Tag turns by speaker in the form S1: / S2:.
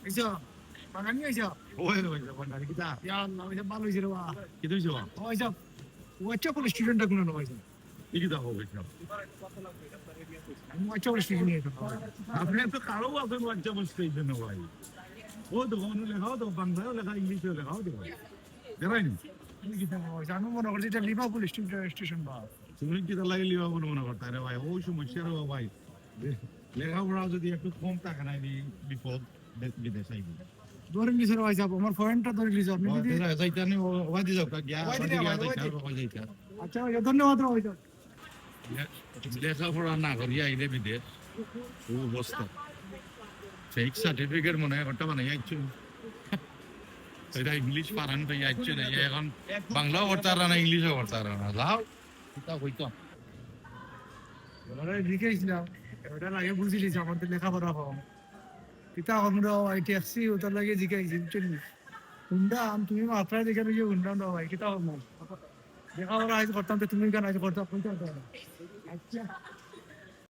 S1: আইসো বাগানি আইসো
S2: ওই ওই বন্ডারি কিতা
S1: ইয়া আল্লাহ ওইসব ভালো হয়েছে রে বা
S2: কি তুইছো
S1: ওইসব ওইটা কোনো স্টুডেন্টটা কোনো নয়
S2: কি কিতা হবে সব
S1: আমি ওইটা কোনো স্টুডেন্ট নিয়ে
S2: আপনি তো কারো আছেন বাচ্চা বসতে দেন ভাই ও তো কোন লেখাও তো বাংলাও লেখা ইংলিশে লেখাও তো দেখাইনি
S1: আমি মনে করছি এটা লিভারপুল স্টেশন বা
S2: তুমি কিতা লাগে লিবা মনে করতে রে ভাই ওই সমস্যা রে ভাই লেখাপড়া যদি একটু কম টাকা নাই বিপদ বিদেশ আইবি
S1: ধরে নিছে রে ভাই সাহেব আমার পয়েন্টটা ধরে নিছে আপনি যদি
S2: যাইতানি ওয়াদি যাও গিয়া ওয়াদি গিয়া যাইতা
S1: আচ্ছা ভাই ধন্যবাদ রে ভাই
S2: লেখাপড়া না করিয়া আইলে বিদেশ ও অবস্থা ফেক সার্টিফিকেট মনে হয় একটা বানাই আইছো এটা ইংলিশ পারান তো আইছো না এখন বাংলাও করতে না ইংলিশও করতে না যাও কিতা কইতো
S1: ওরা লিখেছিলাম ওটা লাগে বুঝিলিস আমাদের লেখাপড়া হওয়া কিতা আমরা আইটি আসছি ওটার লাগে জিজ্ঞাসি বুঝছেন হুন্ডা তুমি মাত্রায় দেখে রয়েছে হুন্ডা না ভাই কিতা হবো লেখাপড়া আজ করতাম তো তুমি কেন আজ করতাম আচ্ছা